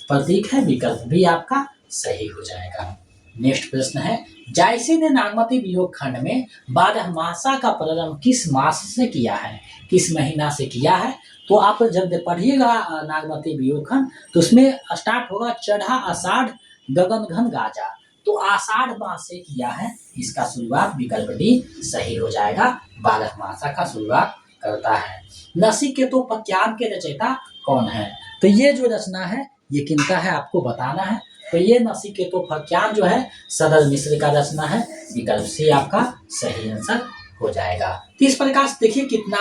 S1: प्रतीक है। विकल्प भी आपका सही हो जाएगा। नेक्स्ट प्रश्न है, जायसी ने नागमती वियोग खंड में 12 मासा का प्रारंभ किस मास से किया है? किस महीना से किया है? तो आप जब पढ़िएगा नागमती वियोग खंड तो उसमें स्टार्ट होगा चढ़ा आषाढ़ गगन घन गाजा। तो आषाढ़ मास से किया है इसका शुरुआत। विकल्प डी सही हो जाएगा। 12 मासा का शुरुआत करता है। नचिकेतोपाख्यान के रचयिता कौन है? तो ये जो रचना है ये किनका है आपको बताना है। तो ये नचिकेतोपाख्यान जो है सदर मिश्र का रचना है। विकल्प सी आपका सही आंसर हो जाएगा। तो इस प्रकार से देखिए कितना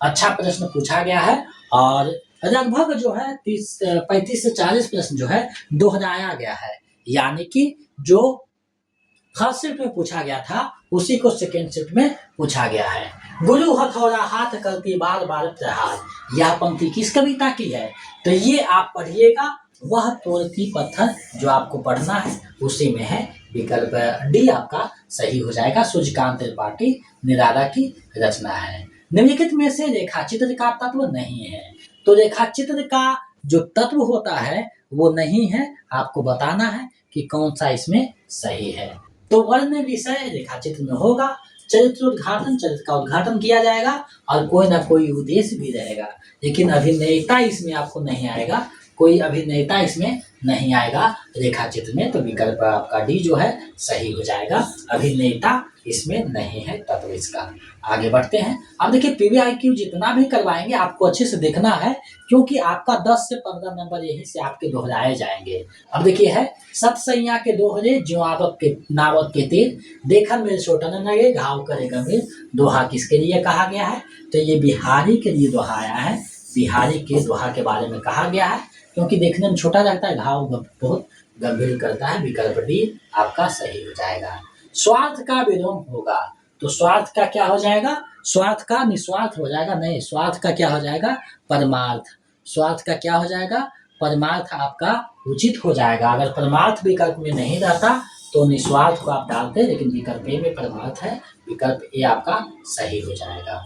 S1: अच्छा प्रश्न पूछा गया है और लगभग जो है 35 से 40 प्रश्न जो है दोहराया गया है। यानी कि जो फर्स्ट शिफ्ट में पूछा गया था उसी को सेकेंड शिफ्ट में पूछा गया है। गुरु हथौड़ा हाथ करती बार बार प्रहार, यह पंक्ति किस कविता की है? तो ये आप पढ़िएगा, वह तोड़ती पत्थर जो आपको पढ़ना है उसी में है। विकल्प डी आपका सही हो जाएगा। सूर्यकांत त्रिपाठी निराला की रचना है। निम्नलिखित में से रेखाचित्र का तत्व नहीं है। तो रेखाचित्र का जो तत्व होता है वो नहीं है, आपको बताना है कि कौन सा इसमें सही है। तो वर्ण विषय रेखाचित्र में होगा। चरित्र का उद्घाटन किया जाएगा और कोई ना कोई उद्देश्य भी रहेगा, लेकिन अभिनेता इसमें आपको नहीं आएगा, कोई अभिनेता इसमें नहीं आएगा रेखाचित्र में। तो विकल्प आपका डी जो है सही हो जाएगा। अभिनेता इसमें नहीं है तत्व इसका। आगे बढ़ते हैं। अब देखिए पीवीआईक्यू जितना भी करवाएंगे आपको अच्छे से देखना है, क्योंकि आपका 10 से 15 नंबर यहीं से आपके दोहराए जाएंगे। अब देखिए है, सतसैया के दोहरे ज्यों आवत के नावत के तीर, देखन मेरे छोटन लगे घाव करे गंभीर। दोहा किसके लिए कहा गया है? तो ये बिहारी के लिए दोहा आया है। बिहारी के दोहा के बारे में कहा गया है, क्योंकि देखने में छोटा लगता है, घाव बहुत गंभीर करता है। विकल्प डी आपका सही हो जाएगा। स्वार्थ का विलोम होगा। तो स्वार्थ का क्या हो जाएगा? स्वार्थ का निस्वार्थ हो जाएगा। नहीं, स्वार्थ का क्या हो जाएगा? परमार्थ। स्वार्थ का क्या हो जाएगा? परमार्थ आपका उचित हो जाएगा। अगर परमार्थ विकल्प में नहीं रहता तो निस्वार्थ को आप डालते हैं, लेकिन विकल्प ए में परमार्थ है, विकल्प ए आपका सही हो जाएगा।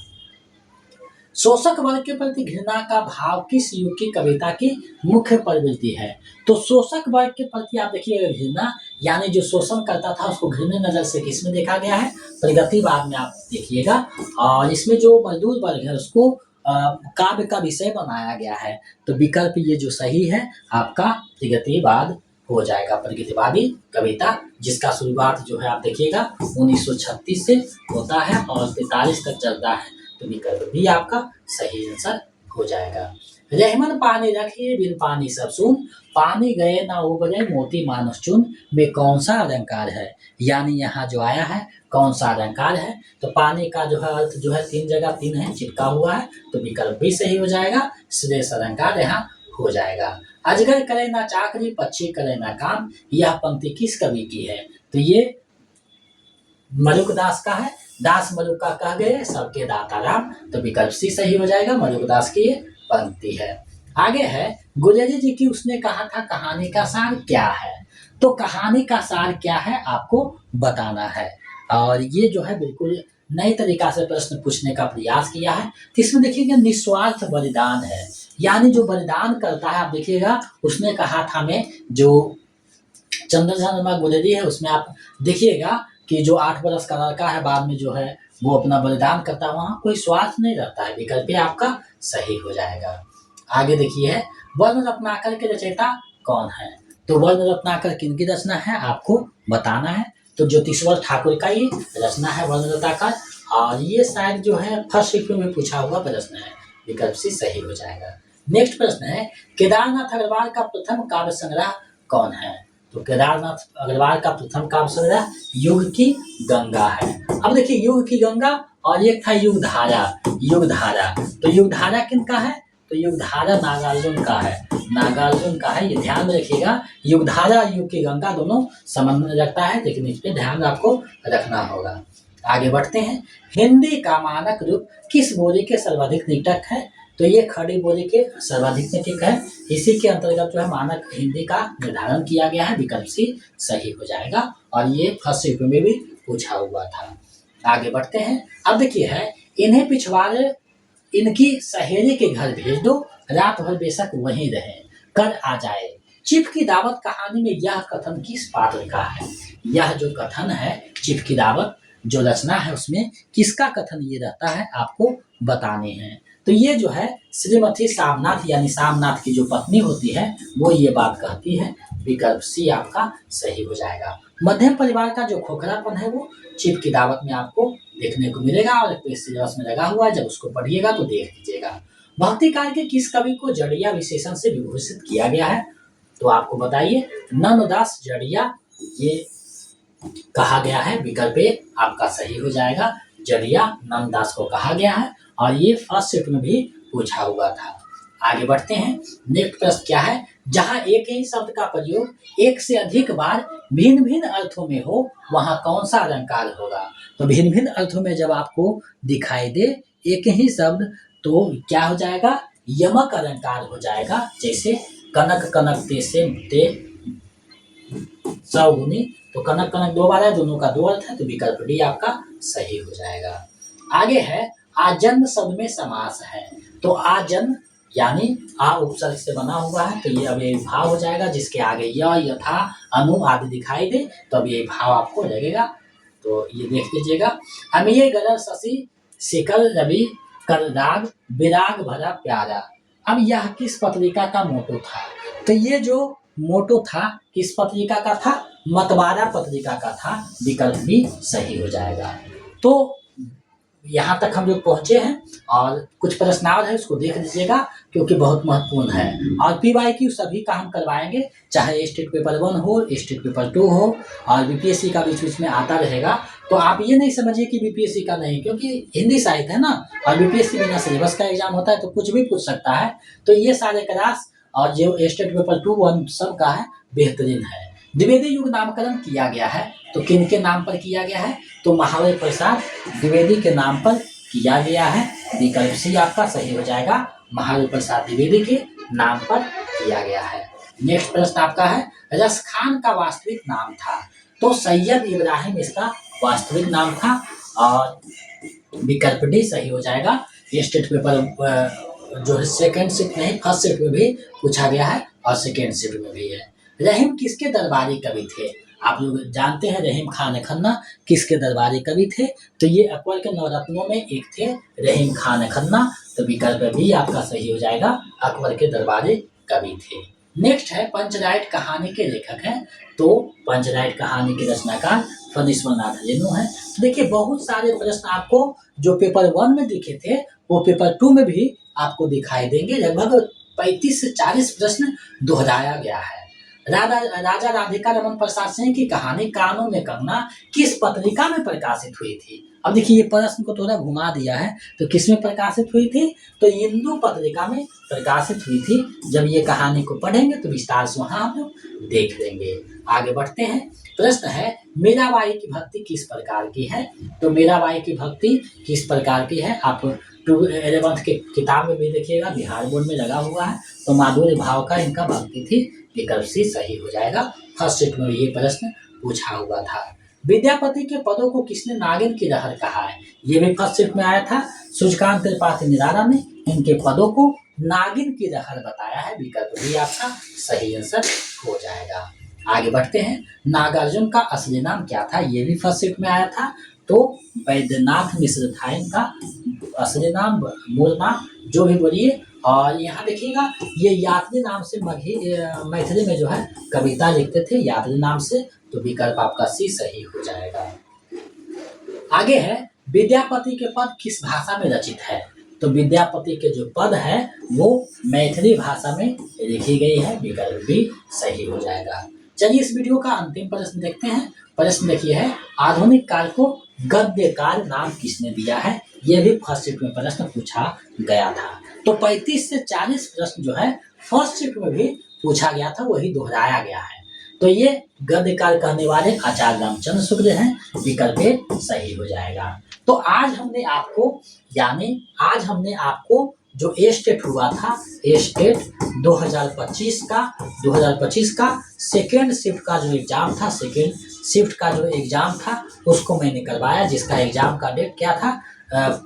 S1: शोषक वर्ग के प्रति घृणा का भाव किस युग की कविता की मुख्य प्रवृत्ति है? तो शोषक वर्ग के प्रति आप देखिएगा घृणा, यानी जो शोषण करता था उसको घृण्य नजर से किसमें देखा गया है? प्रगतिवाद में आप देखिएगा। और इसमें जो मजदूर वर्ग है उसको काव्य का विषय बनाया गया है। तो विकल्प ये जो सही है आपका प्रगतिवाद हो जाएगा, प्रगतिवादी कविता, जिसका शुरुआत जो है आप देखिएगा 1936 से होता है और 43 तक चलता है। तो विकल्प भी आपका सही आंसर हो जाएगा। रहमन पानी रखे बिन पानी सब सुन, पानी गए ना उबरे मोती मानुष चुन में कौन सा अलंकार है? यानी यहाँ जो आया है कौन सा अलंकार है? तो पानी का जो है अर्थ जो है 3 जगह 3 है चिपका हुआ है, तो विकल्प भी सही हो जाएगा, श्रेष्ठ अलंकार यहाँ हो जाएगा। अजगर करे ना चाकरी पक्षी करे ना काम, यह पंक्ति किस कवि की है? तो ये मलुक दास का है। दास मलुक का कह गए सबके दाता राम, तो विकल्प सी सही हो जाएगा, मलुक दास की ये पंक्ति है। आगे है गुलेरी जी की उसने कहा था कहानी का सार क्या है? तो कहानी का सार क्या है आपको बताना है। और ये जो है बिल्कुल नई तरीका से प्रश्न पूछने का प्रयास किया है। तो इसमें देखिएगा निस्वार्थ बलिदान है, यानी जो बलिदान करता है। आप देखिएगा उसने कहा था में जो चंद्र शर्मा गुलेरी है उसमें आप देखिएगा कि जो 8 बरस का लड़का है बाद में जो है वो अपना बलिदान करता है, वहाँ कोई स्वार्थ नहीं रहता है, विकल्प आपका सही हो जाएगा। आगे देखिए वर्ण रत्नाकर के रचयिता कौन है? तो वर्ण रत्नाकर किनकी रचना है आपको बताना है। तो ज्योतिश्वर ठाकुर का ये रचना है वर्ण रत्नाकर, और ये शायद जो है फर्स्ट शिफ्ट में पूछा हुआ प्रश्न है, विकल्प से सही हो जाएगा। नेक्स्ट प्रश्न है केदारनाथ अग्रवाल का प्रथम काव्य संग्रह कौन है? तो केदारनाथ अग्रवाल का प्रथम काव्य संग्रह युग की गंगा है। अब देखिए युग की गंगा और एक था युग धारा। युग धारा, तो युग धारा किनका है? तो युग धारा नागार्जुन का है, नागार्जुन का है, ये ध्यान में रखिएगा। युग धारा युग की गंगा दोनों संबंध में रखता है, लेकिन इस पे ध्यान आपको रखना होगा। आगे बढ़ते हैं। हिंदी का मानक रूप किस बोली के सर्वाधिक निकट है? तो ये खड़ी बोली के सर्वाधिक निकट है, इसी के अंतर्गत जो है मानक हिंदी का निर्धारण किया गया है, विकल्प सी सही हो जाएगा। और ये फर्स्ट शिफ्ट में भी पूछा हुआ था। आगे बढ़ते हैं। अब देखिए है इन्हें पिछवाड़े इनकी सहेली के घर भेज दो, रात भर बेशक वहीं रहे, कर आ जाए। चिप की दावत कहानी में यह कथन किस पात्र का है? यह जो कथन है चिप की दावत जो रचना है उसमें किसका कथन ये रहता है आपको बताने हैं। तो ये जो है श्रीमती सामनाथ यानी सामनाथ की जो पत्नी होती है वो ये बात कहती है, विकल्प सी आपका सही हो जाएगा। मध्यम परिवार का जो खोखलापन है वो चिप की दावत में आपको देखने को मिलेगा, और एक सिलेबस में लगा हुआ है, जब उसको पढ़िएगा तो देख लीजिएगा। भक्ति काल के किस कवि को जड़िया विशेषण से विभूषित किया गया है? तो आपको बताइए नंददास जड़िया ये कहा गया है, विकल्प ए आपका सही हो जाएगा, जड़िया नंददास को कहा गया है, और ये फर्स्ट शिफ्ट में भी पूछा हुआ था। आगे बढ़ते हैं। नेक्स्ट प्रश्न क्या है? जहां एक ही शब्द का प्रयोग एक से अधिक बार भिन्न भिन्न अर्थों में हो वहां कौन सा अलंकार होगा? तो भिन्न भिन्न अर्थों में जब आपको दिखाई दे एक ही शब्द तो क्या हो जाएगा? यमक अलंकार हो जाएगा। जैसे कनक कनक ते से ते सगुनी, तो कनक कनक 2 बार है, दोनों का 2 अर्थ है, तो विकल्प डी आपका सही हो जाएगा। आगे है आजन्म शब्द में समास है। तो आजन्म यानी आ उपसर्ग से बना हुआ है, तो ये अब ये भाव हो जाएगा, जिसके आगे य यथा अनु आदि दिखाई दे तो अब ये भाव आपको लगेगा। तो ये देख लीजिएगा। अमीय गरल शशि शिकल रवि कर राग विराग भरा प्यारा। अब यह किस पत्रिका का मोटो था? तो ये जो मोटो था किस पत्रिका का था? मतवारा पत्रिका का था, विकल्प भी सही हो जाएगा। तो यहाँ तक हम लोग पहुंचे हैं, और कुछ प्रश्नावली है उसको देख लीजिएगा क्योंकि बहुत महत्वपूर्ण है। और PYQ सभी का हम करवाएंगे, चाहे स्टेट पेपर 1 हो, स्टेट पेपर 2 हो, और BPSC का बीच बीच में आता रहेगा। तो आप ये नहीं समझिए कि BPSC का नहीं, क्योंकि हिंदी साहित्य है ना, और BPSC बिना सिलेबस का एग्जाम होता है तो कुछ भी पूछ सकता है। तो ये सारे क्लास और जो स्टेट पेपर 2, 1 सब का है बेहतरीन है। द्विवेदी युग नामकरण किया गया है, तो किन के नाम पर किया गया है? तो महावीर प्रसाद द्विवेदी के नाम पर किया गया है, विकल्प सी आपका सही हो जाएगा, महावीर प्रसाद द्विवेदी के नाम पर किया गया है। नेक्स्ट प्रश्न आपका है रसखान का वास्तविक नाम था। तो सैयद इब्राहिम इसका वास्तविक नाम था और विकल्प डी सही हो जाएगा। ये स्टेट पेपर जो है सेकंड शिफ्ट नहीं फर्स्ट शिफ्ट में भी पूछा गया है और सेकंड शिफ्ट में भी है। रहीम किसके दरबारी कवि थे? आप लोग जानते हैं रहीम खान खन्ना किसके दरबारी कवि थे? तो ये अकबर के नवरत्नों में एक थे रहीम खान खन्ना। तो विकल्प भी आपका सही हो जाएगा, अकबर के दरबारी कवि थे। नेक्स्ट है पंचराइट कहानी के लेखक हैं। तो पंचराइट कहानी के रचनाकार फणीश्वर नाथ रेणु हैं। तो देखिए बहुत सारे प्रश्न आपको जो पेपर 1 में दिखे थे वो पेपर 2 में भी आपको दिखाई देंगे। लगभग 35 से 40 प्रश्न दोहराया गया है। राजा राधिका रमन प्रसाद सिंह की कहानी कानों में कंगना किस पत्रिका में प्रकाशित हुई थी? अब देखिए ये प्रश्न को थोड़ा घुमा दिया है। तो किस में प्रकाशित हुई थी? तो हिंदू पत्रिका में प्रकाशित हुई थी। जब ये कहानी को पढ़ेंगे तो विस्तार से वहां हम लोग देख लेंगे। आगे बढ़ते हैं। प्रश्न है मीराबाई की भक्ति किस प्रकार की है? तो मीराबाई की भक्ति किस प्रकार की है? आप 11th के किताब में भी देखिएगा, बिहार बोर्ड में लगा हुआ है। तो माधुर्य भाव का इनका भक्ति थी। विकल्प सी सही हो जाएगा। फर्स्ट शिफ्ट में ये प्रश्न पूछा हुआ था। विद्यापति के पदों को किसने नागिन की लहर कहा है? ये भी फर्स्ट शिफ्ट में आया था। सूर्यकांत त्रिपाठी निराला ने इनके पदों को नागिन की लहर बताया है। विकल्प भी आपका सही आंसर हो जाएगा। आगे बढ़ते हैं। नागार्जुन का असली नाम क्या था? ये भी फर्स्ट शिफ्ट में आया था। तो वैद्यनाथ मिश्र था इनका असली नाम, मूल नाम जो भी बोलिए। और यहाँ देखिएगा ये यात्री नाम से मैथिली में जो है कविता लिखते थे यात्री नाम से। तो विकल्प आपका सी सही हो जाएगा। आगे है विद्यापति के पद किस भाषा में रचित है? तो विद्यापति के जो पद है वो मैथिली भाषा में लिखी गई है। विकल्प भी सही हो जाएगा। चलिए इस वीडियो का अंतिम प्रश्न देखते हैं। प्रश्न देखिए है आधुनिक काल को गद्यकाल नाम किसने दिया है? यह भी फर्स्ट शिफ्ट में प्रश्न पूछा गया था। तो 35 से 40 प्रश्न जो है फर्स्ट शिफ्ट में भी पूछा गया था, वही दोहराया गया है। तो ये गद्यकाल कहने वाले आचार्य रामचंद्र शुक्ल हैं। विकल्प सही हो जाएगा। तो आज हमने आपको जो ए स्टेट हुआ था, ए स्टेट 2025 का सेकेंड शिफ्ट का जो एग्जाम था, उसको मैंने करवाया, जिसका एग्जाम का डेट क्या था?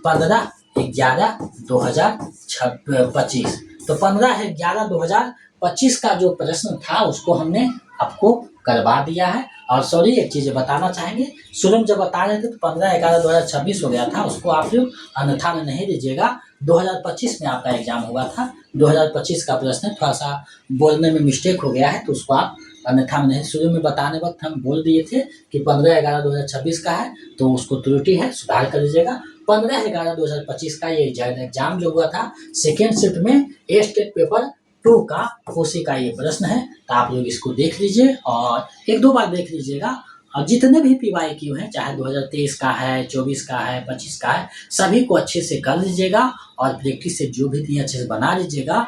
S1: 15/11/2025। तो 15/11/2025 का जो प्रश्न था उसको हमने आपको करवा दिया है। और सॉरी एक चीज़ बताना चाहेंगे, शुरू में जब बता रहे थे तो 15/11/2026 हो गया था, उसको आप लोग अन्यथा में नहीं लीजिएगा। 2025 में आपका एग्जाम हुआ था। 2025 का प्रश्न थोड़ा सा बोलने में मिस्टेक हो गया है, तो उसको आप अन्यथा में नहीं। शुरू में बताने वक्त हम बोल दिए थे कि 15/11/2026 का है, तो उसको त्रुटि है, सुधार कर लीजिएगा। 15/11/2025 का ये एग्जाम जो हुआ था सेकेंड शिफ्ट में ए स्टेट पेपर 2 का उसी का ये प्रश्न है। तो आप लोग इसको देख लीजिए और 1-2 बार देख लीजिएगा। और जितने भी PYQ हैं, चाहे 2023 का है, 24 का है, 25 का है, सभी को अच्छे से कर लीजिएगा और प्रैक्टिस से जो भी दिए अच्छे से बना लीजिएगा।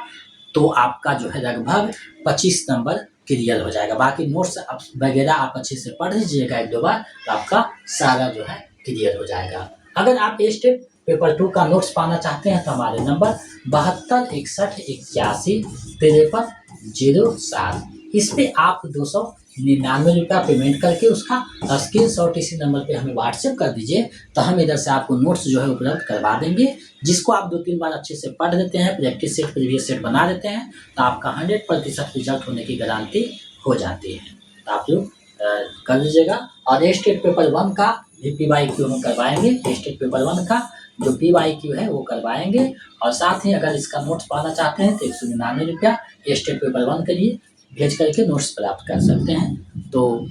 S1: तो आपका जो है लगभग 25 नंबर क्लियर हो जाएगा। बाकी नोट्स वगैरह आप अच्छे से पढ़ लीजिएगा 1-2 बार, तो आपका सारा जो है क्लियर हो जाएगा। अगर आप ए स्टेट पेपर 2 का नोट्स पाना चाहते हैं तो हमारे नंबर 7261815307, इस पे आप 299 रुपया पेमेंट करके उसका स्क्रीनशॉट इसी नंबर पे हमें व्हाट्सएप कर दीजिए। तो हम इधर से आपको नोट्स जो है उपलब्ध करवा देंगे, जिसको आप 2-3 बार अच्छे से पढ़ लेते हैं, प्रैक्टिस सेट प्रीवियस सेट बना लेते हैं, तो आपका 100% रिजल्ट होने की गारंटी हो जाती है। तो आप लोग कर लीजिएगा। और ए स्टेट पेपर 1 का भी PYQ हम करवाएंगे। ए स्टेट पेपर 1 का जो PYQ है वो करवाएंगे। और साथ ही अगर इसका नोट्स पाना चाहते हैं तो 199 रुपया ए स्टेट पेपर 1 के लिए भेज करके नोट्स प्राप्त कर सकते हैं। तो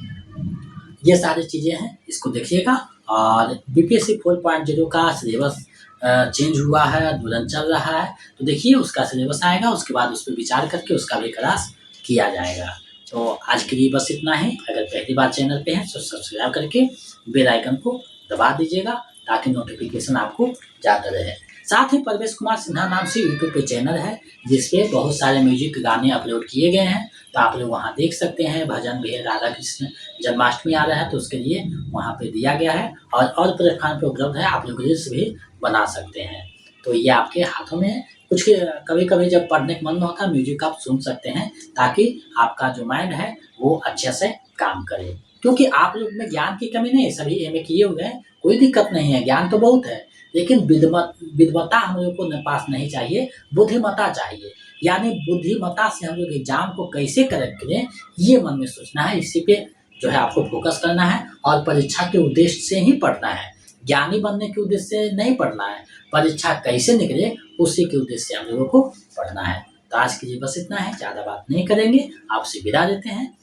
S1: ये सारी चीज़ें हैं, इसको देखिएगा। और BPSC 4.0 का सिलेबस चेंज हुआ है, आंदोलन चल रहा है, तो देखिए उसका सिलेबस आएगा, उसके बाद उस पर विचार करके उसका भी क्लास किया जाएगा। तो आज के लिए बस इतना ही। अगर पहली बार चैनल पे हैं तो सब्सक्राइब करके बेल आइकन को दबा दीजिएगा, ताकि नोटिफिकेशन आपको जाता रहे। साथ ही परवेश कुमार सिन्हा नाम से यूट्यूब पे चैनल है, जिसपे बहुत सारे म्यूजिक गाने अपलोड किए गए हैं, तो आप लोग वहाँ देख सकते हैं। भजन भी है, राधा कृष्ण जन्माष्टमी आ रहा है तो उसके लिए वहाँ पे दिया गया है। और प्लेटफॉर्म पे उपलब्ध है, आप लोग रील्स भी बना सकते हैं। तो ये आपके हाथों में है। कुछ कभी कभी जब पढ़ने का मन होता है, म्यूजिक आप सुन सकते हैं, ताकि आपका जो माइंड है वो अच्छे से काम करे। क्योंकि आप लोग में ज्ञान की कमी नहीं है, सभी एमए किए हुए हैं, कोई दिक्कत नहीं है, ज्ञान तो बहुत है, लेकिन विद्वता हम लोग को पास नहीं चाहिए, बुद्धिमत्ता चाहिए। यानी बुद्धिमत्ता से हम लोग एग्जाम को कैसे क्रैक करें, ये मन में सोचना है, इसी पे जो है आपको फोकस करना है और परीक्षा के उद्देश्य से ही पढ़ना है। ज्ञानी बनने के उद्देश्य से नहीं पढ़ना है, परीक्षा कैसे निकले उसी के उद्देश्य से हम लोगों को पढ़ना है। तो आज के लिए बस इतना है, ज़्यादा बात नहीं करेंगे, आपसे विदा देते हैं।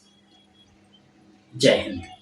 S1: जय हिंद।